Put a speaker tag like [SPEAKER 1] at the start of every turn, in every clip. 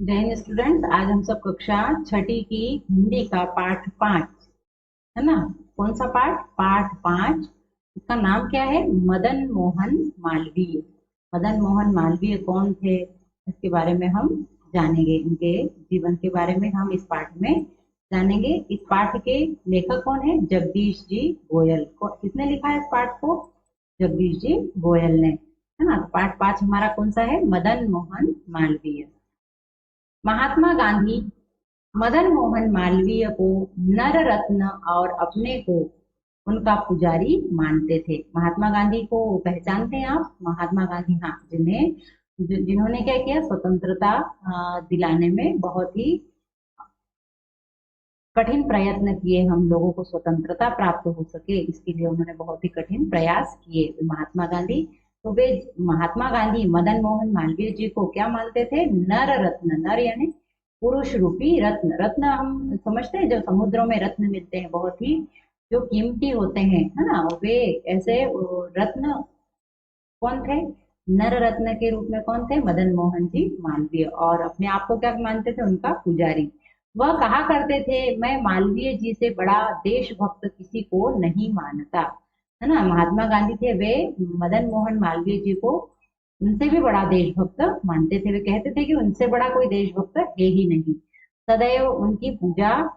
[SPEAKER 1] जय हिंद स्टूडेंट्स। आज हम सब कक्षा छठी की हिंदी का पाठ 5 है ना। कौन सा पाठ? पाठ 5। इसका नाम क्या है? मदन मोहन मालवीय। मदन मोहन मालवीय कौन थे, इसके बारे में हम जानेंगे। इनके जीवन के बारे में हम इस पाठ में जानेंगे। इस पाठ के लेखक कौन है? जगदीश जी गोयल। किसने लिखा है इस पाठ को? जगदीश जी गोयल ने, है ना। तो पाठ 5 हमारा कौन सा है? मदन मोहन मालवीय। महात्मा गांधी मदन मोहन मालवीय को नर रत्न और अपने को उनका पुजारी मानते थे। महात्मा गांधी को पहचानते हैं आप? महात्मा गांधी, हाँ, जिन्होंने क्या किया? स्वतंत्रता दिलाने में बहुत ही कठिन प्रयत्न किए। हम लोगों को स्वतंत्रता प्राप्त हो सके, इसके लिए उन्होंने बहुत ही कठिन प्रयास किए, महात्मा गांधी। तो वे महात्मा गांधी मदन मोहन मालवीय जी को क्या मानते थे? नर रत्न। नर यानी पुरुष रूपी रत्न। रत्न हम समझते हैं, जो समुद्रों में रत्न मिलते हैं, बहुत ही जो कीमती होते हैं, है ना। वे ऐसे रत्न कौन थे? नर रत्न के रूप में कौन थे? मदन मोहन जी मालवीय। और अपने आप को क्या मानते थे? उनका पुजारी। वह कहा करते थे, मैं मालवीय जी से बड़ा देशभक्त किसी को नहीं मानता, है ना। महात्मा गांधी थे, वे मदन मोहन मालवीय जी को उनसे भी बड़ा देशभक्त मानते थे। वे कहते थे कि उनसे बड़ा कोई देशभक्त है ही नहीं। सदैव उनकी पूजा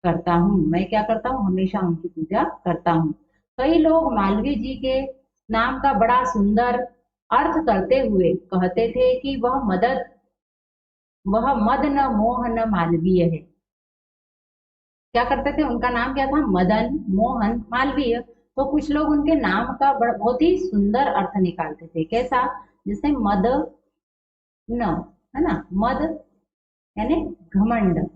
[SPEAKER 1] करता हूँ। मैं क्या करता हूँ? हमेशा उनकी पूजा करता हूँ। कई लोग मालवीय जी के नाम का बड़ा सुंदर अर्थ करते हुए कहते थे कि वह मद न मोह न मालवीय है। क्या करते थे? उनका नाम क्या था? मदन मोहन मालवीय। तो कुछ लोग उनके नाम का बहुत ही सुंदर अर्थ निकालते थे। कैसा? जैसे मद न, है ना। मद यानी घमंड।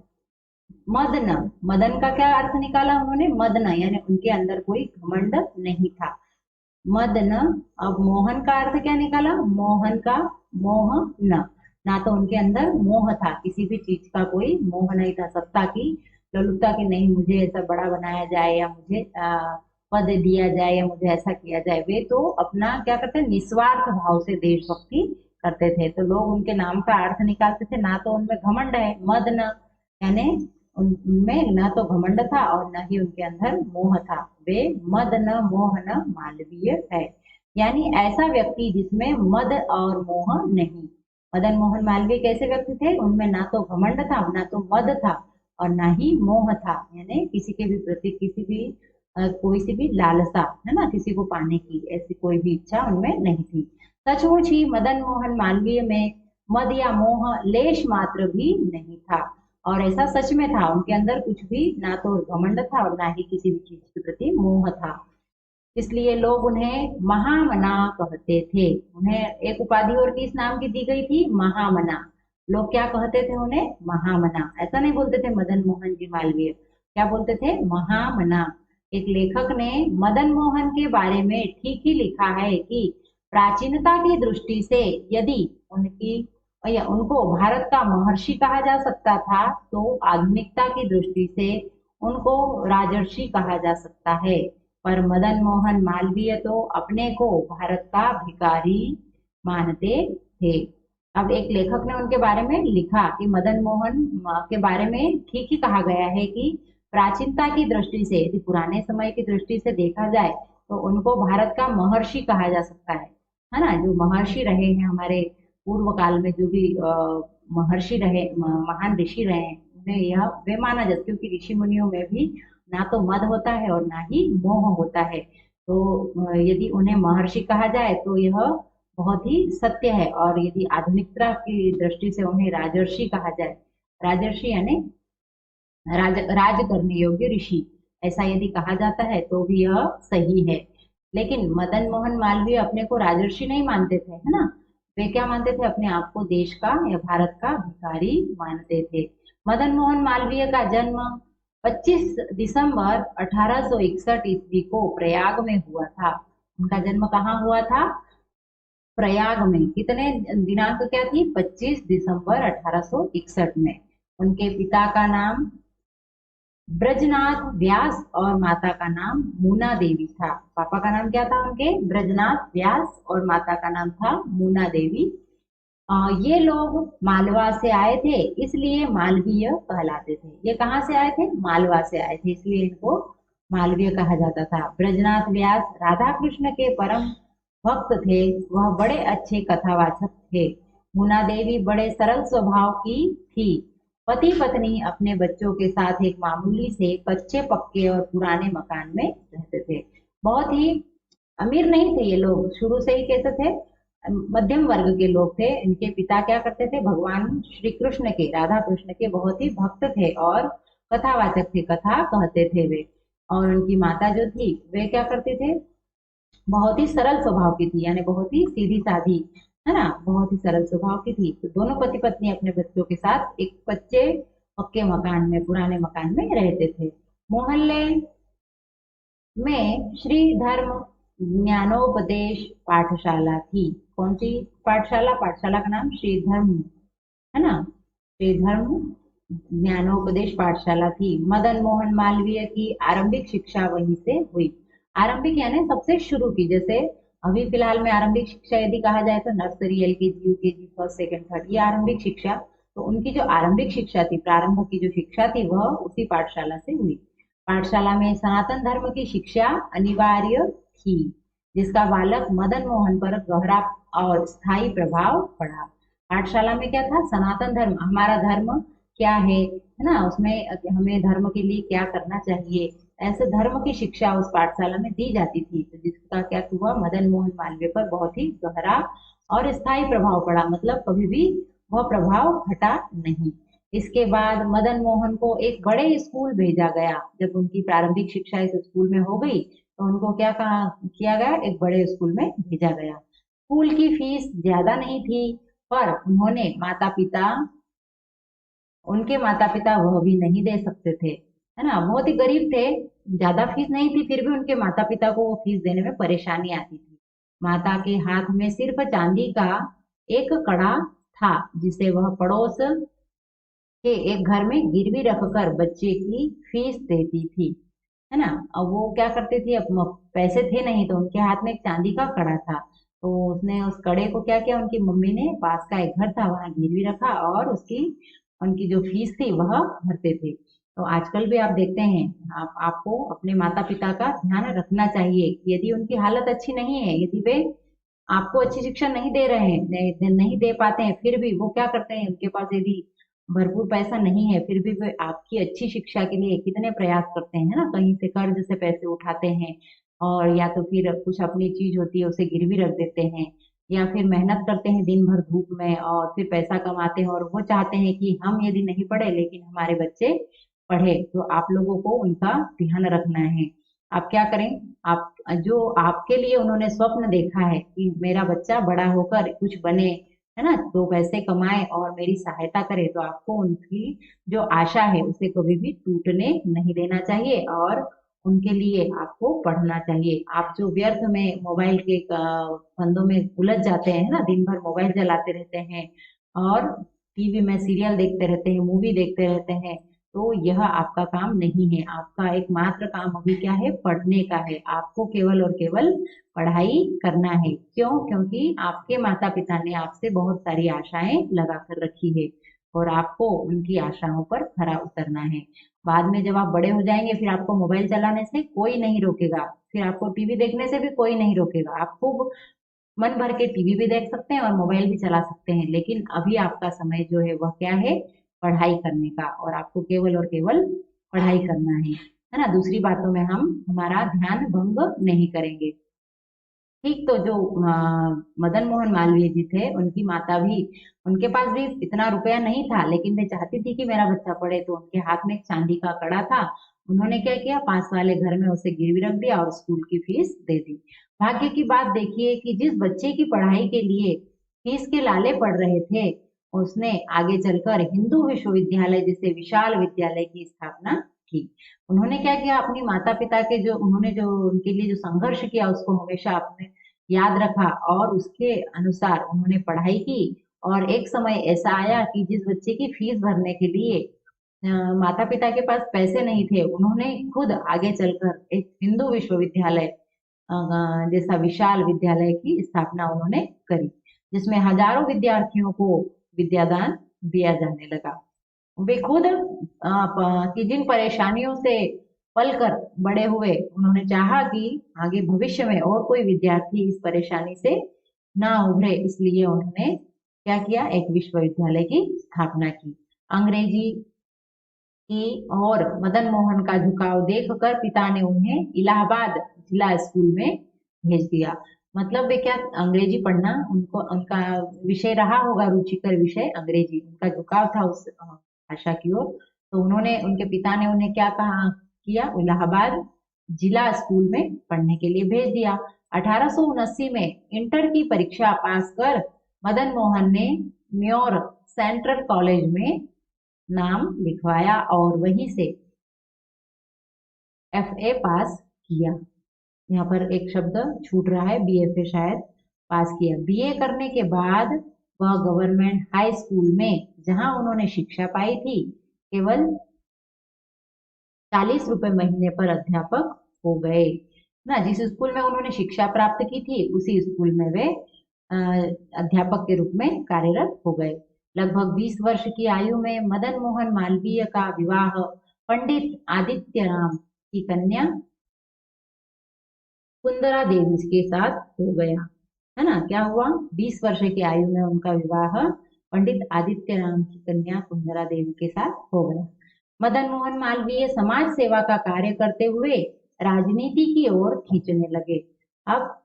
[SPEAKER 1] मदन, मदन का क्या अर्थ निकाला उन्होंने? मदन यानी उनके अंदर कोई घमंड नहीं था। मदन। अब मोहन का अर्थ क्या निकाला? मोहन का मोह न, ना तो उनके अंदर मोह था, किसी भी चीज का कोई मोह नहीं था। सत्ता की लोलुपता की नहीं, मुझे ऐसा बड़ा बनाया जाए या मुझे पद दिया जाए या मुझे ऐसा किया जाए। वे तो अपना क्या करते? निस्वार्थ भाव से देशभक्ति करते थे। तो लोग उनके नाम का अर्थ निकालते थे, ना तो उनमें घमंड है, मद न यानी उनमें न तो घमंड था और न ही उनके अंदर मोह था। वे मद न मोह न मालवीय है, यानी ऐसा व्यक्ति जिसमें मद और मोह नहीं। मदन मोहन मालवीय कैसे व्यक्ति थे? उनमें ना तो घमंड था, ना तो मद था और ना ही मोह था, यानी किसी के भी प्रति किसी भी कोई सी भी लालसा, है ना, किसी को पाने की ऐसी कोई भी इच्छा उनमें नहीं थी। सचमुच ही मदन मोहन मालवीय में मद या मोह लेश मात्र भी नहीं था। और ऐसा सच में था, उनके अंदर कुछ भी ना तो घमंड था और ना ही किसी भी चीज के प्रति मोह था। इसलिए लोग उन्हें महामना कहते थे। उन्हें एक उपाधि और किस नाम की दी गई थी? महामना। लोग क्या कहते थे उन्हें? महामना। ऐसा नहीं बोलते थे मदन मोहन जी मालवीय, क्या बोलते थे? महामना। एक लेखक ने मदन मोहन के बारे में ठीक ही लिखा है कि प्राचीनता की दृष्टि से यदि उनकी या उनको भारत का महर्षि कहा जा सकता था, तो आधुनिकता की दृष्टि से उनको राजर्षि कहा जा सकता है। पर मदन मोहन मालवीय तो अपने को भारत का भिखारी मानते थे। अब एक लेखक ने उनके बारे में लिखा कि मदन मोहन के बारे में ठीक ही कहा गया है कि प्राचीनता की दृष्टि से, यदि पुराने समय की दृष्टि से देखा जाए, तो उनको भारत का महर्षि कहा जा सकता है ना। जो महर्षि रहे हैं हमारे पूर्व काल में, जो भी महर्षि रहे, महान ऋषि रहे हैं, उन्हें यह वे माना जाता, क्योंकि ऋषि मुनियों में भी ना तो मद होता है और ना ही मोह होता है। तो यदि उन्हें महर्षि कहा जाए तो यह बहुत ही सत्य है। और यदि आधुनिकता की दृष्टि से उन्हें राजर्षि कहा जाए, राजर्षि यानी राज करने योग्य ऋषि, ऐसा यदि कहा जाता है तो भी यह सही है। लेकिन मदन मोहन मालवीय अपने को राजर्षि नहीं मानते थे, है ना। वे क्या मानते थे? अपने आप को देश का या भारत का भिखारी मानते थे। मदन मोहन मालवीय का जन्म 25 दिसंबर 1861 ईस्वी को प्रयाग में हुआ था। उनका जन्म कहाँ हुआ था? प्रयाग में। कितने दिनांक क्या थी? 25 दिसंबर 1861 में। उनके पिता का नाम ब्रजनाथ व्यास और माता का नाम मूना देवी था। पापा का नाम क्या था उनके? ब्रजनाथ व्यास और माता का नाम था मूना देवी। ये लोग मालवा से आए थे, इसलिए मालवीय कहलाते थे। ये कहाँ से आए थे? मालवा से आए थे, इसलिए इनको मालवीय कहा जाता था। ब्रजनाथ व्यास राधा कृष्ण के परम भक्त थे। वह बड़े अच्छे कथावाचक थे। मुना देवी बड़े सरल स्वभाव की थी। पति पत्नी अपने बच्चों के साथ एक मामूली से कच्चे पक्के और पुराने मकान में रहते थे। बहुत ही अमीर नहीं थे ये लोग, शुरू से ही कैसे थे? मध्यम वर्ग के लोग थे। इनके पिता क्या करते थे? भगवान श्री कृष्ण के, राधा कृष्ण के बहुत ही भक्त थे और कथावाचक थे, कथा कहते थे वे। और उनकी माता जो थी वे क्या करते थे? बहुत ही सरल स्वभाव की थी, यानी बहुत ही सीधी साधी, है ना, बहुत ही सरल स्वभाव की थी। तो दोनों पति पत्नी अपने बच्चों के साथ एक कच्चे पक्के मकान में, पुराने मकान में रहते थे। मोहल्ले में श्री धर्म ज्ञानोपदेश पाठशाला थी। कौन सी पाठशाला? पाठशाला का नाम श्री धर्म, है ना, श्री धर्म ज्ञानोपदेश पाठशाला थी। मदन मोहन मालवीय की आरंभिक शिक्षा वहीं से हुई। आरंभिक यानी सबसे शुरू की। जैसे अभी फिलहाल में आरंभिक शिक्षा यदि कहा जाए तो nursery, LKG, UKG, first, second, third, ये आरंभिक शिक्षा। तो उनकी जो आरंभिक शिक्षा थी, प्रारंभ की जो शिक्षा थी, वह उसी पाठशाला से हुई। पाठशाला में सनातन धर्म की शिक्षा अनिवार्य थी, जिसका बालक मदन मोहन पर गहरा और स्थायी प्रभाव पड़ा। पाठशाला में क्या था? सनातन धर्म, हमारा धर्म क्या है ना, उसमें हमें धर्म के लिए क्या करना चाहिए, ऐसे धर्म की शिक्षा उस पाठशाला में दी जाती थी। तो जिसका क्या हुआ? मदन मोहन मालवीय पर बहुत ही गहरा और स्थायी प्रभाव पड़ा, मतलब कभी भी वह प्रभाव हटा नहीं। इसके बाद मदन मोहन को एक बड़े स्कूल भेजा गया। जब उनकी प्रारंभिक शिक्षा इस स्कूल में हो गई तो उनको क्या कहा किया गया? एक बड़े स्कूल में भेजा गया। स्कूल की फीस ज्यादा नहीं थी, पर उन्होंने माता पिता उनके माता पिता वह भी नहीं दे सकते थे, है ना, बहुत ही गरीब थे। ज्यादा फीस नहीं थी, फिर भी उनके माता पिता को वो फीस देने में परेशानी आती थी। माता के हाथ में सिर्फ चांदी का एक कड़ा था, जिसे वह पड़ोस के एक घर में गिरवी रखकर बच्चे की फीस देती थी, है ना। अब वो क्या करती थी? अब पैसे थे नहीं तो उनके हाथ में एक चांदी का कड़ा था। तो उसने उस कड़े को क्या किया? उनकी मम्मी ने पास का एक घर था वहां गिरवी रखा और उसकी उनकी जो फीस थी वह भरते थे। तो आजकल भी आप देखते हैं, आपको अपने माता पिता का ध्यान रखना चाहिए कि यदि उनकी हालत अच्छी नहीं है, यदि वे आपको अच्छी शिक्षा नहीं दे रहे हैं, नहीं दे पाते हैं, फिर भी वो क्या करते हैं? उनके पास यदि भरपूर पैसा नहीं है, फिर भी वे आपकी अच्छी शिक्षा के लिए कितने प्रयास करते हैं, है ना, कहीं से कर्ज से पैसे उठाते हैं, और या तो फिर कुछ अपनी चीज होती है उसे गिरवी रख देते हैं, या फिर मेहनत करते हैं दिन भर धूप में और फिर पैसा कमाते हैं, और वो चाहते हैं कि हम यदि नहीं पढ़े लेकिन हमारे बच्चे पढ़े। तो आप लोगों को उनका ध्यान रखना है। आप क्या करें? आप जो आपके लिए उन्होंने स्वप्न देखा है कि मेरा बच्चा बड़ा होकर कुछ बने, है ना, दो पैसे कमाए और मेरी सहायता करे, तो आपको उनकी जो आशा है उसे कभी भी टूटने नहीं देना चाहिए और उनके लिए आपको पढ़ना चाहिए। आप जो व्यर्थ में मोबाइल के फंदों में उलझ जाते हैं ना, दिन भर मोबाइल चलाते रहते हैं और टीवी में सीरियल देखते रहते हैं, मूवी देखते रहते हैं, तो यह आपका काम नहीं है। आपका एकमात्र काम अभी क्या है? पढ़ने का है। आपको केवल और केवल पढ़ाई करना है। क्यों? क्योंकि आपके माता पिता ने आपसे बहुत सारी आशाएं लगा कर रखी है और आपको उनकी आशाओं पर खरा उतरना है। बाद में जब आप बड़े हो जाएंगे फिर आपको मोबाइल चलाने से कोई नहीं रोकेगा, फिर आपको टीवी देखने से भी कोई नहीं रोकेगा। आप खूब मन भर के टीवी भी देख सकते हैं और मोबाइल भी चला सकते हैं, लेकिन अभी आपका समय जो है वह क्या है? पढ़ाई करने का, और आपको केवल और केवल पढ़ाई करना है ना। दूसरी बातों में हम हमारा ध्यान भंग नहीं करेंगे। ठीक। तो जो मदन मोहन मालवीय जी थे, उनकी माता भी, उनके पास भी इतना रुपया नहीं था, लेकिन वे चाहती थी कि मेरा बच्चा पढ़े, तो उनके हाथ में एक चांदी का कड़ा था। उन्होंने क्या किया? पास वाले घर में उसे गिरवी रख दिया और स्कूल की फीस दे दी। भाग्य की बात देखिए कि जिस बच्चे की पढ़ाई के लिए फीस के लाले पड़ रहे थे, उसने आगे चलकर हिंदू विश्वविद्यालय जैसे विशाल विद्यालय की स्थापना की। उन्होंने क्या किया? अपनी माता पिता के जो उन्होंने जो उनके लिए जो संघर्ष किया उसको हमेशा अपने याद रखा और उसके अनुसार उन्होंने पढ़ाई की। और एक समय ऐसा आया कि जिस बच्चे की फीस भरने के लिए माता पिता के पास पैसे नहीं थे, उन्होंने खुद आगे चलकर एक हिंदू विश्वविद्यालय जैसा विशाल विद्यालय की स्थापना उन्होंने करी। जिसमें हजारों विद्यार्थियों को विद्यादान दिया जाने लगा। वे खुद कि जिन परेशानियों से पलकर बड़े हुए, उन्होंने चाहा कि आगे भविष्य में और कोई विद्यार्थी इस परेशानी से ना उभरे, इसलिए उन्होंने क्या किया, एक विश्वविद्यालय की स्थापना की। अंग्रेजी की और मदन मोहन का झुकाव देखकर पिता ने उन्हें इलाहाबाद जिला स्कूल में भेज दिया। मतलब वे क्या, अंग्रेजी पढ़ना उनको, उनका विषय रहा होगा, रुचिकर विषय अंग्रेजी, उनका झुकाव था उस भाषा की ओर। तो उन्होंने, उनके पिता ने उन्हें क्या कहा किया, इलाहाबाद जिला स्कूल में पढ़ने के लिए भेज दिया। 1879 में इंटर की परीक्षा पास कर मदन मोहन ने म्योर सेंट्रल कॉलेज में नाम लिखवाया और वहीं से एफए पास किया। यहाँ पर एक शब्द छूट रहा है, बीएफए शायद पास किया। बीए करने के बाद वह गवर्नमेंट हाई स्कूल में, जहां उन्होंने शिक्षा पाई थी, केवल 40 रुपए महीने पर अध्यापक हो गए ना। जिस स्कूल में उन्होंने शिक्षा प्राप्त की थी, उसी स्कूल में वे अध्यापक के रूप में कार्यरत हो गए। लगभग 20 वर्ष की आयु में मदन मोहन मालवीय का विवाह पंडित आदित्य राम की कन्या कुंदरा देवी के साथ हो गया, है ना। क्या हुआ, 20 वर्ष की आयु में उनका विवाह पंडित आदित्य राम की कन्या कुंदरा देवी के साथ हो गया। मदन मोहन मालवीय समाज सेवा का कार्य करते हुए राजनीति की ओर खींचने लगे। अब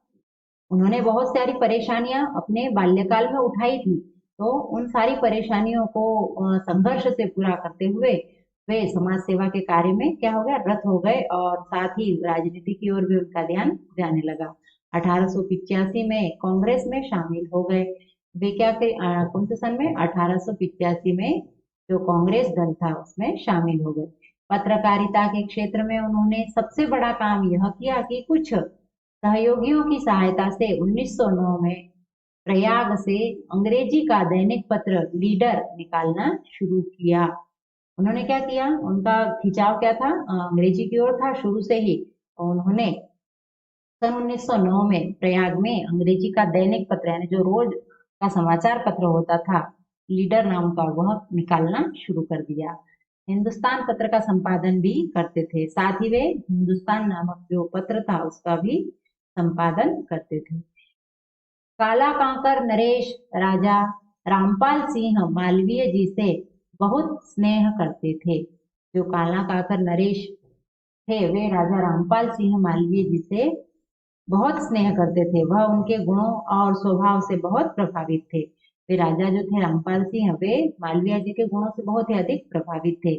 [SPEAKER 1] उन्होंने बहुत सारी परेशानियां अपने बाल्यकाल में उठाई थी, तो उन सारी परेशानियों को संघर्ष से पूरा करते हुए वे समाज सेवा के कार्य में क्या हो गया, रत हो गए, और साथ ही राजनीति की ओर भी उनका ध्यान जाने लगा। 1885 में कांग्रेस में शामिल हो गए। वे क्या कौन से सन में, 1885 में जो कांग्रेस दल था उसमें शामिल हो गए। पत्रकारिता के क्षेत्र में उन्होंने सबसे बड़ा काम यह किया कि कुछ सहयोगियों की सहायता से 1909 में प्रयाग से अंग्रेजी का दैनिक पत्र लीडर निकालना शुरू किया। उन्होंने क्या किया, उनका खिंचाव क्या था, अंग्रेजी की ओर था शुरू से ही। और उन्होंने सन 1909 में प्रयाग में अंग्रेजी का दैनिक पत्र, यानी जो रोज का समाचार पत्र होता था, लीडर नाम का, वह निकालना शुरू कर दिया। हिंदुस्तान पत्र का संपादन भी करते थे। साथ ही वे हिंदुस्तान नामक जो पत्र था उसका भी संपादन करते थे। काला कांकर नरेश राजा रामपाल सिंह मालवीय जी से बहुत स्नेह करते थे। जो काला काकर नरेश थे, वे राजा रामपाल सिंह मालवीय जी से बहुत स्नेह करते थे। वह उनके गुणों और स्वभाव से बहुत प्रभावित थे। वे राजा जो थे रामपाल सिंह, वे मालवीय जी के गुणों से बहुत ही अधिक प्रभावित थे।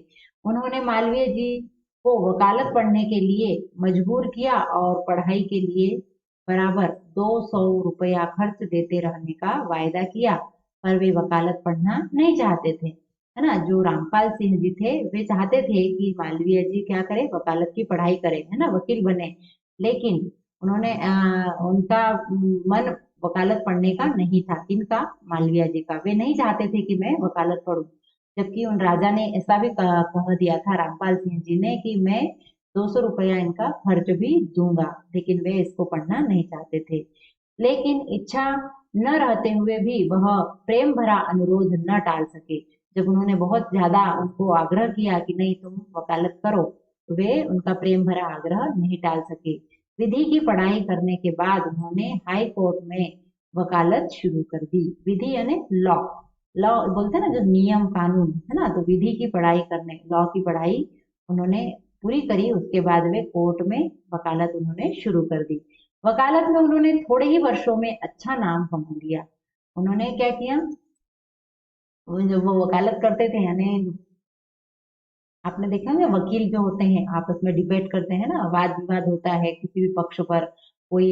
[SPEAKER 1] उन्होंने मालवीय जी को वकालत पढ़ने के लिए मजबूर किया और पढ़ाई के लिए बराबर 200 रुपया खर्च देते रहने का वायदा किया, पर वे वकालत पढ़ना नहीं चाहते थे, है ना। जो रामपाल सिंह जी थे, वे चाहते थे कि मालवीय जी क्या करे, वकालत की पढ़ाई करें, है ना, वकील बने। लेकिन उन्होंने उनका मन वकालत पढ़ने का नहीं था। किनका, मालवीय जी का। वे नहीं चाहते थे कि मैं वकालत पढ़ूं, जबकि उन राजा ने ऐसा भी कह दिया था रामपाल सिंह जी ने कि मैं 200 रुपया इनका खर्च भी दूंगा, लेकिन वे इसको पढ़ना नहीं चाहते थे। लेकिन इच्छा न रहते हुए भी वह प्रेम भरा अनुरोध न टाल सके। जब उन्होंने बहुत ज्यादा उनको आग्रह किया कि नहीं तुम वकालत करो, तो वे उनका प्रेम भरा आग्रह नहीं टाल सके। विधि की पढ़ाई करने के बाद उन्होंने हाई कोर्ट में वकालत शुरू कर दी। विधि यानी लॉ, लॉ बोलते हैं ना, जो नियम कानून, है ना। तो विधि की पढ़ाई करने, लॉ की पढ़ाई उन्होंने पूरी करी। उसके बाद वे कोर्ट में वकालत उन्होंने शुरू कर दी। वकालत में उन्होंने थोड़े ही वर्षों में अच्छा नाम कमा लिया। उन्होंने क्या किया, जब वो वकालत करते थे, यानी आपने देखा ना, वकील जो होते हैं आपस में डिबेट करते हैं ना, वाद विवाद होता है किसी भी पक्ष पर, कोई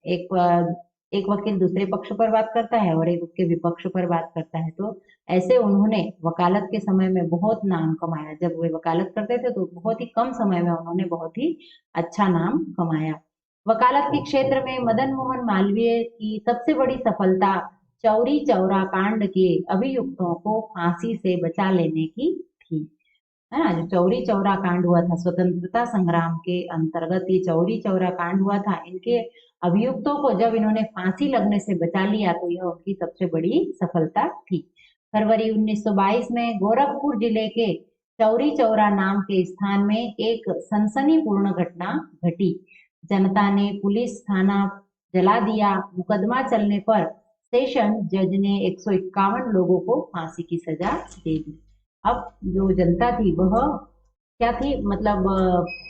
[SPEAKER 1] एक एक वकील दूसरे पक्ष पर बात करता है और एक उसके विपक्ष पर बात करता है। तो ऐसे उन्होंने वकालत के समय में बहुत नाम कमाया। जब वे वकालत करते थे तो बहुत ही कम समय में उन्होंने बहुत ही अच्छा नाम कमाया। वकालत के क्षेत्र में मदन मोहन मालवीय की सबसे बड़ी सफलता चौरी चौरा कांड के अभियुक्तों को फांसी से बचा लेने की थी, है ना। जो चौरी चौरा कांड हुआ था, स्वतंत्रता संग्राम के अंतर्गत ये चौरी चौरा कांड हुआ था। इनके अभियुक्तों को जब इन्होंने फांसी लगने से बचा लिया तो यह उनकी सबसे बड़ी सफलता थी। फरवरी 1922 में गोरखपुर जिले के चौरी चौरा नाम के स्थान में एक सनसनीपूर्ण घटना घटी। जनता ने पुलिस थाना जला दिया। मुकदमा चलने पर सेशन जज ने 151 लोगों को फांसी की सजा दे दी। अब जो जनता थी वह क्या थी, मतलब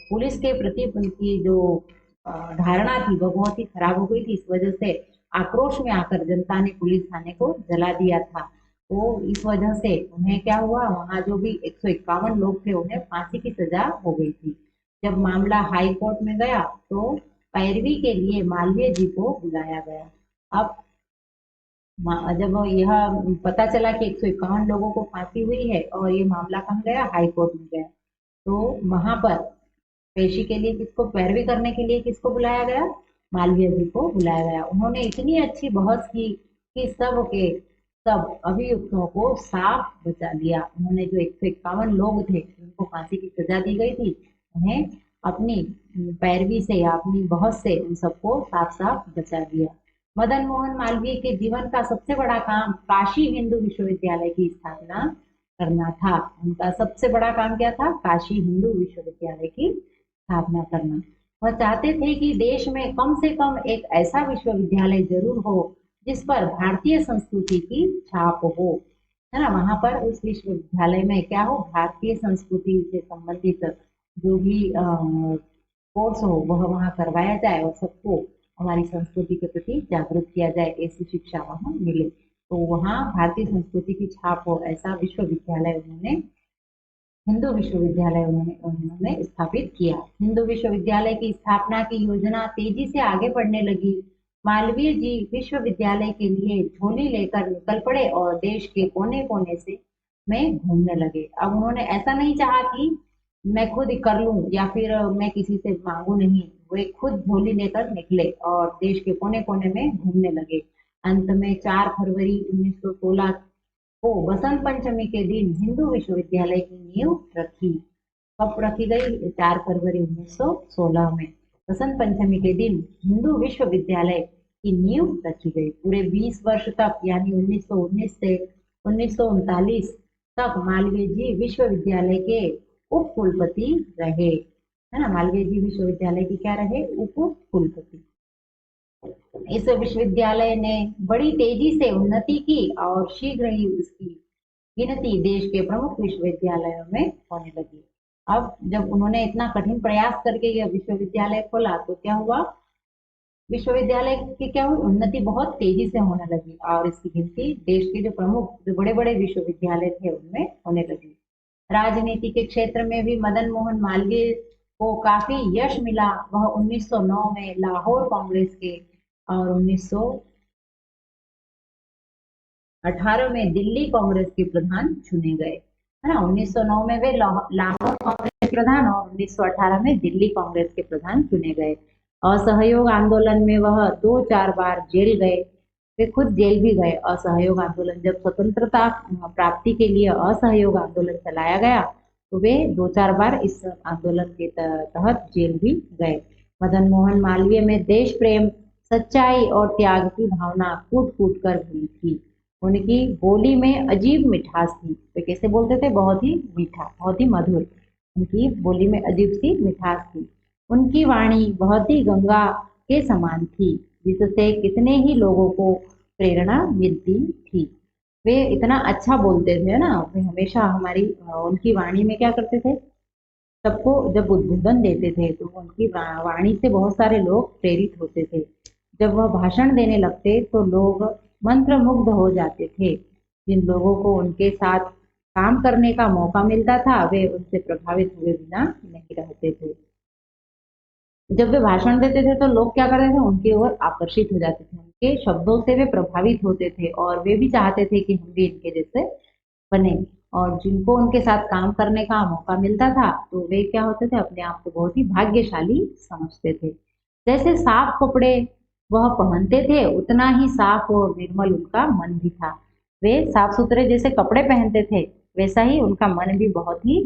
[SPEAKER 1] पुलिस के प्रति उनकी जो धारणा थी वह बहुत ही खराब हो गई थी। इस वजह से आक्रोश में आकर जनता ने पुलिस थाने को जला दिया था। तो इस वजह से उन्हें क्या हुआ, वहां जो भी 151 लोग थे उन्हें फांसी की सजा हो गई थी। जब मामला हाई कोर्ट में गया तो पैरवी के लिए मालवीय जी को बुलाया गया। अब जब यह पता चला कि 151 लोगों को फांसी हुई है और ये मामला कहाँ गया, हाई कोर्ट में गया, तो वहां पर पेशी के लिए किसको, पैरवी करने के लिए किसको बुलाया गया, मालवीय जी को बुलाया गया। उन्होंने इतनी अच्छी बहस की कि सब के सब अभियुक्तों को साफ बचा दिया। उन्होंने जो 151 लोग थे उनको फांसी की सजा दी गई थी, उन्हें अपनी पैरवी से या अपनी बहस से उन सबको साफ साफ बचा दिया। मदन मोहन मालवीय के जीवन का सबसे बड़ा काम काशी हिंदू विश्वविद्यालय की स्थापना करना था। उनका सबसे बड़ा काम क्या था, काशी हिंदू विश्वविद्यालय की स्थापना करना। वह चाहते थे कि देश में कम से कम एक ऐसा विश्वविद्यालय जरूर हो जिस पर भारतीय संस्कृति की छाप हो, है ना। वहां पर उस विश्वविद्यालय में क्या हो, भारतीय संस्कृति से संबंधित जो भी कोर्स हो वह वहाँ करवाया जाए और सबको हमारी संस्कृति के प्रति जागरूक किया जाए, ऐसी शिक्षा वहाँ मिले। तो वहाँ भारतीय संस्कृति की छाप हो ऐसा विश्वविद्यालय उन्होंने, हिंदू विश्वविद्यालय उन्होंने स्थापित किया। हिंदू विश्वविद्यालय की स्थापना की योजना तेजी से आगे बढ़ने लगी। मालवीय जी विश्वविद्यालय के लिए झोली लेकर निकल पड़े और देश के कोने कोने से में घूमने लगे। अब उन्होंने ऐसा नहीं चाहा कि मैं खुद कर लूं या फिर मैं किसी से मांगू नहीं, वे खुद झोली लेकर निकले और देश के कोने कोने में घूमने लगे। अंत में 4 फरवरी 1916 को बसंत पंचमी के दिन हिंदू विश्वविद्यालय की नींव रखी। कब रखी गई, 4 फरवरी 1916 में बसंत पंचमी के दिन हिंदू विश्वविद्यालय की नींव रखी गई। पूरे 20 वर्ष तक यानी 1919 से 1939 तक मालवीय जी विश्वविद्यालय के उप कुलपति रहे, है ना। मालवीय जी विश्वविद्यालय की क्या रहे, उप कुलपति। इस विश्वविद्यालय ने बड़ी तेजी से उन्नति की और शीघ्र ही उसकी गिनती देश के प्रमुख विश्वविद्यालयों में होने लगी। अब जब उन्होंने इतना कठिन प्रयास करके यह विश्वविद्यालय खोला तो क्या हुआ, विश्वविद्यालय की क्या हुई, उन्नति बहुत तेजी से होने लगी और इसकी गिनती देश के जो प्रमुख जो बड़े बड़े विश्वविद्यालय थे उनमें होने लगी। राजनीति के क्षेत्र में भी मदन मोहन मालवीय को काफी यश मिला। वह 1909 में लाहौर कांग्रेस के और 1918 में दिल्ली कांग्रेस के प्रधान चुने गए, है ना। 1909 में वे लाहौर कांग्रेस के प्रधान और 1918 में दिल्ली कांग्रेस के प्रधान चुने गए। असहयोग आंदोलन में वह 2-4 बार जेल गए, वे खुद जेल भी गए। असहयोग आंदोलन, जब स्वतंत्रता प्राप्ति के लिए असहयोग आंदोलन चलाया गया तो वे 2-4 बार इस आंदोलन के तहत जेल भी गए। मदन मोहन मालवीय में देश प्रेम, सच्चाई और त्याग की भावना कूट कूट कर भरी थी। उनकी बोली में अजीब मिठास थी। वे कैसे बोलते थे, बहुत ही मीठा, बहुत ही मधुर। उनकी बोली में अजीब सी मिठास थी। उनकी वाणी बहुत ही गंगा के समान थी जिससे कितने ही लोगों को प्रेरणा मिलती थी। वे इतना अच्छा बोलते थे ना, वे हमेशा हमारी उनकी वाणी में क्या करते थे, सबको जब उद्बोधन देते थे तो उनकी वाणी से बहुत सारे लोग प्रेरित होते थे। जब वह भाषण देने लगते तो लोग मंत्रमुग्ध हो जाते थे। जिन लोगों को उनके साथ काम करने का मौका मिलता था वे उनसे प्रभावित हुए बिना नहीं रहते थे। जब वे भाषण देते थे तो लोग क्या करते थे, उनकी ओर आकर्षित हो जाते थे, उनके शब्दों से वे प्रभावित होते थे और वे भी चाहते थे कि हम भी इनके जैसे बने। और जिनको उनके साथ काम करने का मौका मिलता था तो वे क्या होते थे, अपने आप को बहुत ही भाग्यशाली समझते थे। जैसे साफ कपड़े वह पहनते थे उतना ही साफ और निर्मल उनका मन भी था। वे साफ सुथरे जैसे कपड़े पहनते थे वैसा ही उनका मन भी बहुत ही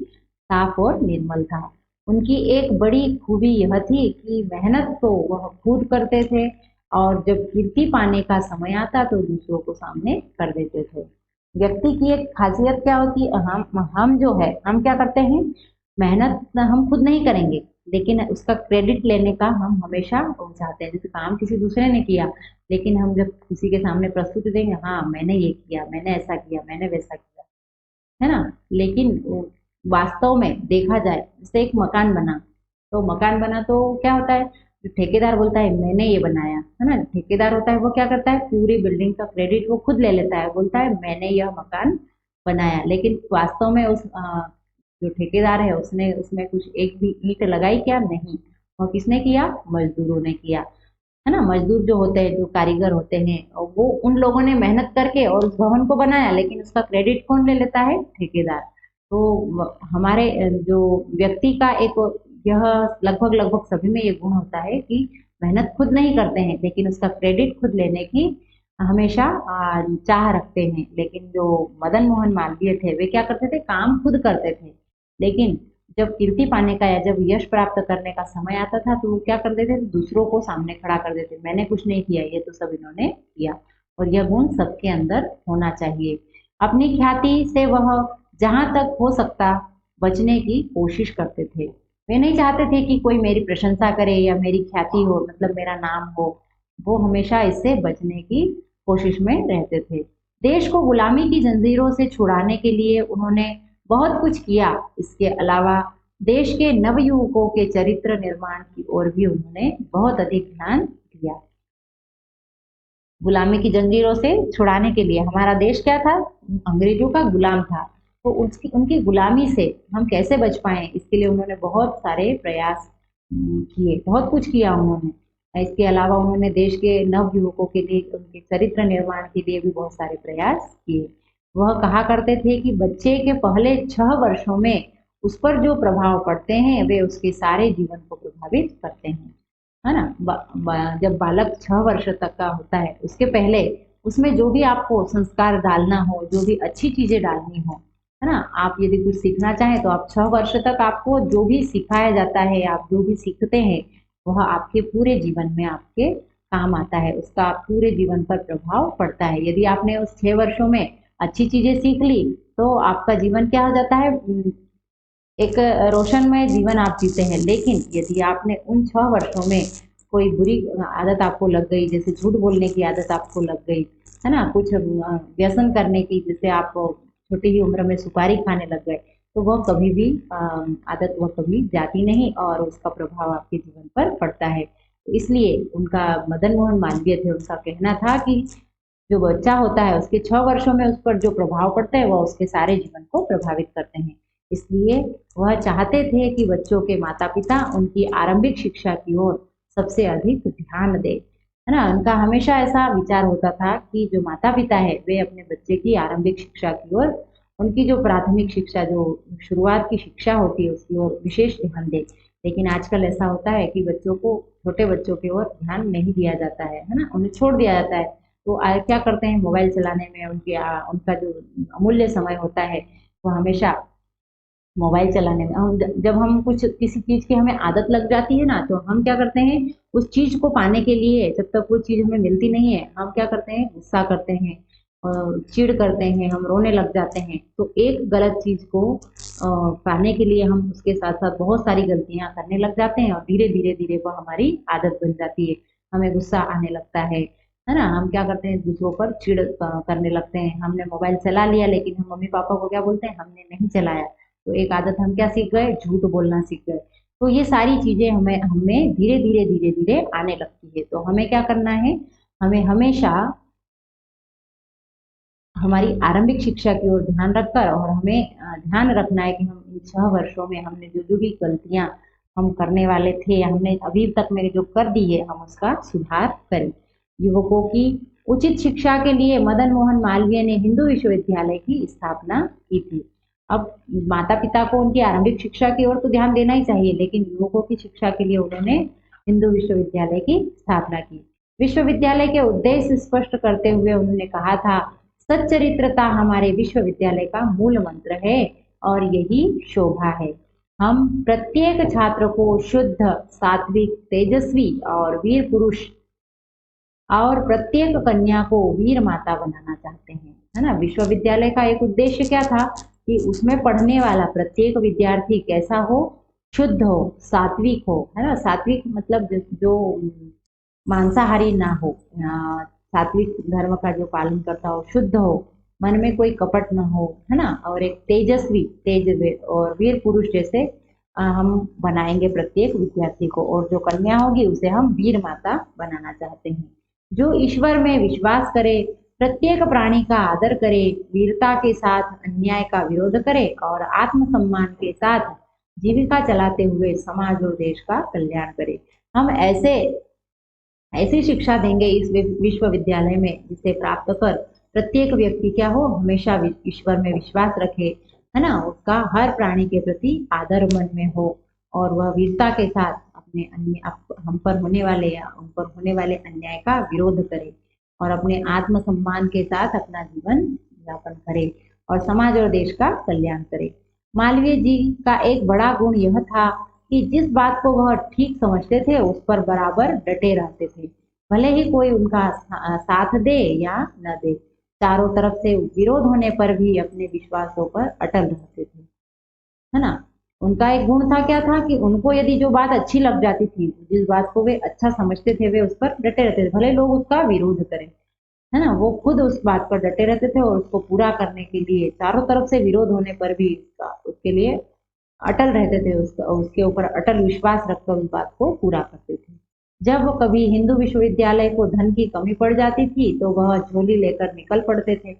[SPEAKER 1] साफ और निर्मल था। उनकी एक बड़ी खूबी यह थी कि मेहनत तो वह खुद करते थे और जब कीर्ति पाने का समय आता तो दूसरों को सामने कर देते थे। व्यक्ति की एक खासियत क्या होती है, हम जो है हम क्या करते हैं, मेहनत हम खुद नहीं करेंगे लेकिन उसका क्रेडिट लेने का हम हमेशा वो चाहते हैं। जैसे काम किसी दूसरे ने किया लेकिन हम जब किसी के सामने प्रस्तुति देंगे, हाँ मैंने ये किया, मैंने ऐसा किया, मैंने वैसा किया, है ना। लेकिन वास्तव में देखा जाए, जैसे एक मकान बना, तो मकान बना तो क्या होता है, जो ठेकेदार बोलता है मैंने ये बनाया, है ना, ठेकेदार होता है वो क्या करता है, पूरी बिल्डिंग का क्रेडिट वो खुद ले लेता है, बोलता है मैंने यह मकान बनाया। लेकिन वास्तव में उस जो ठेकेदार है उसने उसमें कुछ एक भी ईंट लगाई क्या, नहीं। और किसने किया, मजदूरों ने किया, है ना। मजदूर जो होते हैं, जो कारीगर होते हैं, और वो उन लोगों ने मेहनत करके और उस भवन को बनाया, लेकिन उसका क्रेडिट कौन ले लेता है, ठेकेदार। तो हमारे जो व्यक्ति का एक यह लगभग लगभग सभी में ये गुण होता है कि मेहनत खुद नहीं करते हैं लेकिन उसका क्रेडिट खुद लेने की हमेशा चाह रखते हैं। लेकिन जो मदन मोहन मालवीय थे वे क्या करते थे, काम खुद करते थे, लेकिन जब कीर्ति पाने का या जब यश प्राप्त करने का समय आता था तो वो क्या कर देते थे, दूसरों को सामने खड़ा कर देते, मैंने कुछ नहीं किया, ये तो सब इन्होंने किया। और यह गुण सबके अंदर होना चाहिए। अपनी ख्याति से वह जहां तक हो सकता बचने की कोशिश करते थे। वे नहीं चाहते थे कि कोई मेरी प्रशंसा करे या मेरी ख्याति हो, मतलब मेरा नाम हो। वो हमेशा इससे बचने की कोशिश में रहते थे। देश को गुलामी की जंजीरों से छुड़ाने के लिए उन्होंने बहुत कुछ किया। इसके अलावा देश के नवयुवकों के चरित्र निर्माण की ओर भी उन्होंने बहुत अधिक ध्यान दिया। गुलामी की जंजीरों से छुड़ाने के लिए, हमारा देश क्या था, अंग्रेजों का गुलाम था, तो उसकी उनकी गुलामी से हम कैसे बच पाए, इसके लिए उन्होंने बहुत सारे प्रयास किए, बहुत कुछ किया उन्होंने। इसके अलावा उन्होंने देश के नव युवकों के लिए, उनके चरित्र निर्माण के लिए भी बहुत सारे प्रयास किए। वह कहा करते थे कि बच्चे के पहले 6 वर्षों में उस पर जो प्रभाव पड़ते हैं वे उसके सारे जीवन को प्रभावित करते हैं, है ना। जब बालक 6 वर्ष तक का होता है उसके पहले उसमें जो भी आपको संस्कार डालना हो, जो भी अच्छी चीजें डालनी हो, है ना, आप यदि कुछ सीखना चाहें तो आप 6 वर्ष तक आपको जो भी सिखाया जाता है, आप जो भी सीखते हैं वह आपके पूरे जीवन में आपके काम आता है, उसका पूरे जीवन पर प्रभाव पड़ता है। यदि आपने उस 6 वर्षों में अच्छी चीजें सीख ली तो आपका जीवन क्या हो जाता है, एक रोशनमय जीवन आप जीते हैं। लेकिन यदि आपने उन 6 वर्षों में कोई बुरी आदत आपको लग गई, जैसे झूठ बोलने की आदत आपको लग गई, है ना, कुछ व्यसन करने की, जैसे आप छोटी ही उम्र में सुपारी खाने लग गए, तो वह कभी भी आदत वह कभी जाती नहीं और उसका प्रभाव आपके जीवन पर पड़ता है। तो इसलिए उनका, मदन मोहन मालवीय थे, उनका कहना था कि जो बच्चा होता है उसके 6 वर्षों में उस पर जो प्रभाव पड़ता है वह उसके सारे जीवन को प्रभावित करते हैं। इसलिए वह चाहते थे कि बच्चों के माता पिता उनकी आरंभिक शिक्षा की ओर सबसे अधिक ध्यान दे, है ना। उनका हमेशा ऐसा विचार होता था कि जो माता पिता है वे अपने बच्चे की आरंभिक शिक्षा की ओर, उनकी जो प्राथमिक शिक्षा, जो शुरुआत की शिक्षा होती है उसकी ओर विशेष ध्यान दे। लेकिन आजकल ऐसा होता है कि बच्चों को, छोटे बच्चों की ओर ध्यान नहीं दिया जाता है ना, उन्हें छोड़ दिया जाता है। तो क्या करते हैं, मोबाइल चलाने में उनका जो अमूल्य समय होता है वो हमेशा मोबाइल चलाने में। जब हम कुछ किसी चीज की हमें आदत लग जाती है ना, तो हम क्या करते हैं, उस चीज को पाने के लिए, जब तक वो चीज हमें मिलती नहीं है, हम क्या करते हैं, गुस्सा करते हैं और चिढ़ करते हैं, हम रोने लग जाते हैं। तो एक गलत चीज को पाने के लिए हम उसके साथ साथ बहुत सारी गलतियां करने लग जाते हैं और धीरे धीरे धीरे वो हमारी आदत बन जाती है। हमें गुस्सा आने लगता है ना। हम क्या करते हैं, दूसरों पर चिढ़ करने लगते हैं। हमने मोबाइल चला लिया लेकिन हम मम्मी पापा को क्या बोलते हैं, हमने नहीं चलाया। तो एक आदत हम क्या सीख गए, झूठ बोलना सीख गए। तो ये सारी चीजें हमें हमें धीरे धीरे आने लगती है। तो हमें क्या करना है, हमें हमेशा हमारी आरंभिक शिक्षा की ओर ध्यान रखकर, और हमें ध्यान रखना है कि हम इन 6 वर्षों में हमने जो जो भी गलतियां हम करने वाले थे या हमने अभी तक में जो कर दी है, हम उसका सुधार करें। युवकों की उचित शिक्षा के लिए मदन मोहन मालवीय ने हिंदू विश्वविद्यालय की स्थापना की थी। अब माता पिता को उनकी आरंभिक शिक्षा की ओर तो ध्यान देना ही चाहिए, लेकिन युवकों की शिक्षा के लिए उन्होंने हिंदू विश्वविद्यालय की स्थापना की। विश्वविद्यालय के उद्देश्य स्पष्ट करते हुए उन्होंने कहा था, सच्चरित्रता हमारे विश्वविद्यालय का मूल मंत्र है और यही शोभा है। हम प्रत्येक छात्र को शुद्ध, सात्विक, तेजस्वी और वीर पुरुष और प्रत्येक कन्या को वीर माता बनाना चाहते हैं, है ना। विश्वविद्यालय का एक उद्देश्य क्या था कि उसमें पढ़ने वाला प्रत्येक विद्यार्थी कैसा हो, शुद्ध हो, सात्विक हो, है ना। सात्विक मतलब जो मांसाहारी ना हो, सात्विक धर्म का जो पालन करता हो, शुद्ध हो, मन में कोई कपट ना हो, है ना। और एक तेजस्वी, और वीर पुरुष जैसे हम बनाएंगे प्रत्येक विद्यार्थी को, और जो कन्या होगी उसे हम वीर माता बनाना चाहते हैं। जो ईश्वर में विश्वास करे, प्रत्येक प्राणी का आदर करे, वीरता के साथ अन्याय का विरोध करे और आत्मसम्मान के साथ जीविका चलाते हुए समाज और देश का कल्याण करे। हम ऐसी शिक्षा देंगे इस विश्वविद्यालय में जिसे प्राप्त कर प्रत्येक व्यक्ति क्या हो, हमेशा ईश्वर में विश्वास रखे, है ना। उसका हर प्राणी के प्रति आदर मन में हो और वह वीरता के साथ अपने हम पर होने वाले या उन पर होने वाले अन्याय का विरोध करे और अपने आत्मसम्मान के साथ अपना जीवन यापन करे और समाज और देश का कल्याण करे। मालवीय जी का एक बड़ा गुण यह था कि जिस बात को वह ठीक समझते थे उस पर बराबर डटे रहते थे, भले ही कोई उनका साथ दे या न दे। चारों तरफ से विरोध होने पर भी अपने विश्वासों पर अटल रहते थे, है ना। उनका एक गुण था, क्या था कि उनको यदि जो बात अच्छी लग जाती थी, जिस बात को वे अच्छा समझते थे, वे उस पर डटे रहते थे, भले लोग उसका विरोध करें, है ना। वो खुद उस बात पर डटे रहते थे और उसको पूरा करने के लिए चारों तरफ से विरोध होने पर भी उसके लिए अटल रहते थे, उसके ऊपर अटल विश्वास रखकर उस बात को पूरा करते थे। जब कभी हिंदू विश्वविद्यालय को धन की कमी पड़ जाती थी तो वह झोली लेकर निकल पड़ते थे,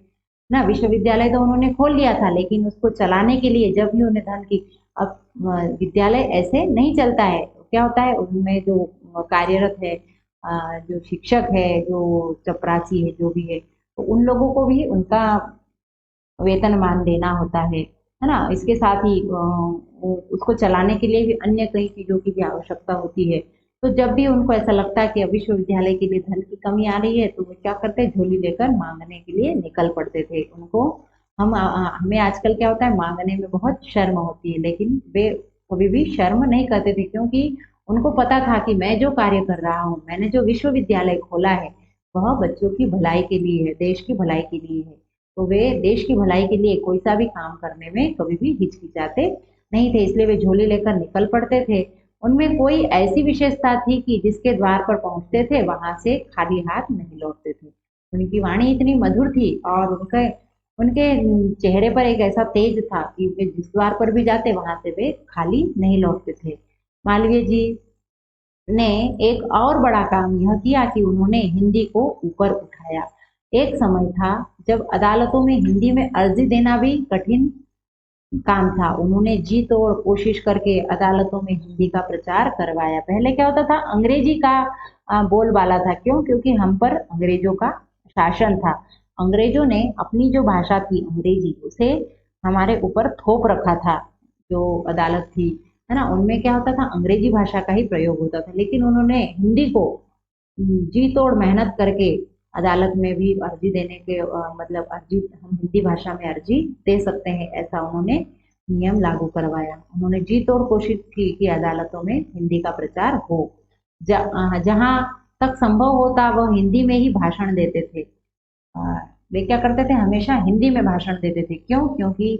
[SPEAKER 1] ना। विश्वविद्यालय तो उन्होंने खोल लिया था, लेकिन उसको चलाने के लिए जब भी उन्हें धन की, अब विद्यालय ऐसे नहीं चलता है, क्या होता है उनमें जो कार्यरत है, जो शिक्षक है, जो चपरासी है, जो भी है, तो उन लोगों को भी उनका वेतनमान देना होता है ना। इसके साथ ही उसको चलाने के लिए भी अन्य कई चीजों की भी आवश्यकता होती है। तो जब भी उनको ऐसा लगता है कि अब विश्वविद्यालय के लिए धन की कमी आ रही है तो वो क्या करते, झोली लेकर मांगने के लिए निकल पड़ते थे। उनको हमें आजकल क्या होता है, मांगने में बहुत शर्म होती है, लेकिन वे कभी भी शर्म नहीं करते थे, क्योंकि उनको पता था कि मैं जो कार्य कर रहा हूँ, मैंने जो विश्वविद्यालय खोला है, वह बच्चों की भलाई के लिए है, देश की भलाई के लिए है। तो वे देश की भलाई के लिए कोई सा भी काम करने में कभी भी हिचकिचाते नहीं थे, इसलिए वे झोली लेकर निकल पड़ते थे। उनमें कोई ऐसी विशेषता थी कि जिसके द्वार पर पहुंचते थे वहां से खाली हाथ नहीं लौटते थे। उनकी वाणी इतनी मधुर थी और उनके उनके चेहरे पर एक ऐसा तेज था कि वे जिस द्वार पर भी जाते वहां से वे खाली नहीं लौटते थे। मालवीय जी ने एक और बड़ा काम यह किया कि उन्होंने हिंदी को ऊपर उठाया। एक समय था जब अदालतों में हिंदी में अर्जी देना भी कठिन काम था। उन्होंने जी तोड़ कोशिश करके अदालतों में हिंदी का प्रचार करवाया। पहले क्या होता था, अंग्रेजी का बोलबाला था। क्यों? क्योंकि हम पर अंग्रेजों का शासन था। अंग्रेजों ने अपनी जो भाषा थी अंग्रेजी, उसे हमारे ऊपर थोप रखा था। जो अदालत थी, है ना, उनमें क्या होता था, अंग्रेजी भाषा का ही प्रयोग होता था। लेकिन उन्होंने हिंदी को जी तोड़ मेहनत करके अदालत में भी अर्जी देने के मतलब अर्जी, हम हिंदी भाषा में अर्जी दे सकते हैं, ऐसा उन्होंने नियम लागू करवाया। उन्होंने जी तोड़ कोशिश की कि अदालतों में हिंदी का प्रचार हो। जहां तक संभव होता वह हिंदी में ही भाषण देते थे। वे क्या करते थे, हमेशा हिंदी में भाषण देते थे। क्यों? क्योंकि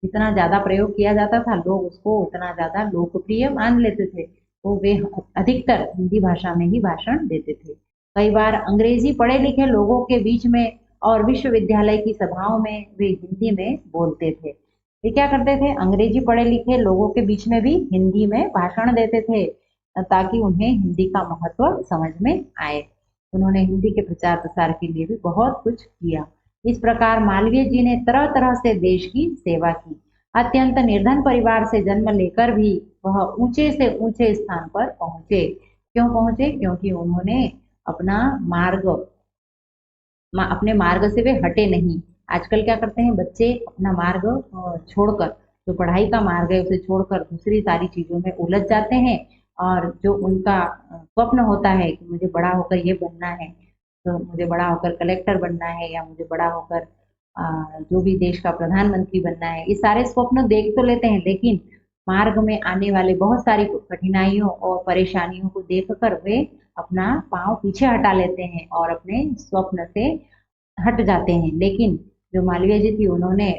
[SPEAKER 1] जितना ज्यादा प्रयोग किया जाता था, लोग उसको उतना ज्यादा लोकप्रिय मान लेते थे, तो वे अधिकतर हिंदी भाषा में ही भाषण देते थे। कई बार अंग्रेजी पढ़े लिखे लोगों के बीच में और विश्वविद्यालय की सभाओं में वे हिंदी में बोलते थे। वे क्या करते थे, अंग्रेजी पढ़े लिखे लोगों के बीच में भी हिंदी में भाषण देते थे, ताकि उन्हें हिंदी का महत्व समझ में आए। उन्होंने हिंदी के प्रचार प्रसार के लिए भी बहुत कुछ किया। इस प्रकार मालवीय जी ने तरह तरह से देश की सेवा की। अत्यंत निर्धन परिवार से जन्म लेकर भी वह ऊंचे से ऊंचे स्थान पर पहुंचे। क्यों पहुंचे? क्योंकि उन्होंने अपना मार्ग अपने मार्ग से वे हटे नहीं। आजकल क्या करते हैं बच्चे, अपना मार्ग छोड़कर, जो पढ़ाई का मार्ग है उसे छोड़कर दूसरी सारी चीजों में उलझ जाते हैं, और जो उनका स्वप्न होता है कि मुझे बड़ा होकर ये बनना है, तो मुझे बड़ा होकर कलेक्टर बनना है, या मुझे बड़ा होकर जो भी देश का प्रधानमंत्री बनना है, ये सारे स्वप्न देख तो लेते हैं, लेकिन मार्ग में आने वाले बहुत सारी कठिनाइयों और परेशानियों को देखकर वे अपना पांव पीछे हटा लेते हैं और अपने स्वप्न से हट जाते हैं। लेकिन जो मालवीय जी थी, उन्होंने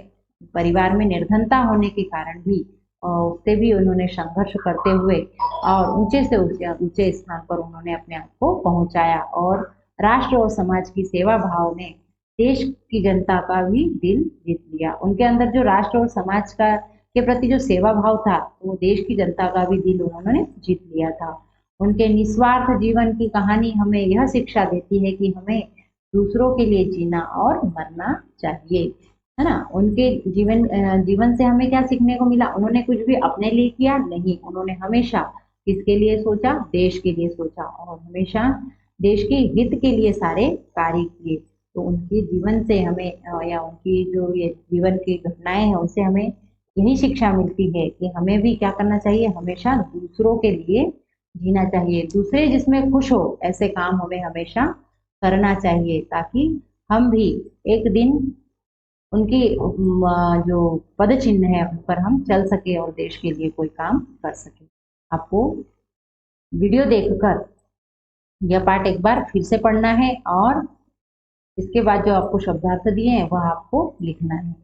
[SPEAKER 1] परिवार में निर्धनता होने के कारण भी उससे भी उन्होंने संघर्ष करते हुए और ऊंचे से ऊंचे स्थान पर उन्होंने अपने आप को पहुंचाया और राष्ट्र और समाज की सेवा भाव ने देश की जनता का भी दिल जीत लिया। उनके अंदर जो राष्ट्र और समाज का के प्रति जो सेवा भाव था, वो देश की जनता का भी दिल उन्होंने जीत लिया था। उनके निस्वार्थ जीवन की कहानी हमें यह शिक्षा देती है कि हमें दूसरों के लिए जीना और मरना चाहिए, है ना। उनके जीवन से हमें क्या सीखने को मिला? उन्होंने कुछ भी अपने लिए किया नहीं, उन्होंने हमेशा किसके लिए सोचा? देश के लिए सोचा और हमेशा देश के हित के लिए सारे कार्य किए। तो उनके जीवन से हमें या उनकी जो ये जीवन की घटनाएं हैं, उनसे हमें यही शिक्षा मिलती है कि हमें भी क्या करना चाहिए? हमेशा दूसरों के लिए जीना चाहिए, दूसरे जिसमें खुश हो ऐसे काम हमें हमेशा करना चाहिए, ताकि हम भी एक दिन उनकी जो पद चिन्ह है उन पर हम चल सके और देश के लिए कोई काम कर सके। आपको वीडियो देखकर यह पाठ एक बार फिर से पढ़ना है और इसके बाद जो आपको शब्दार्थ दिए हैं वह आपको लिखना है।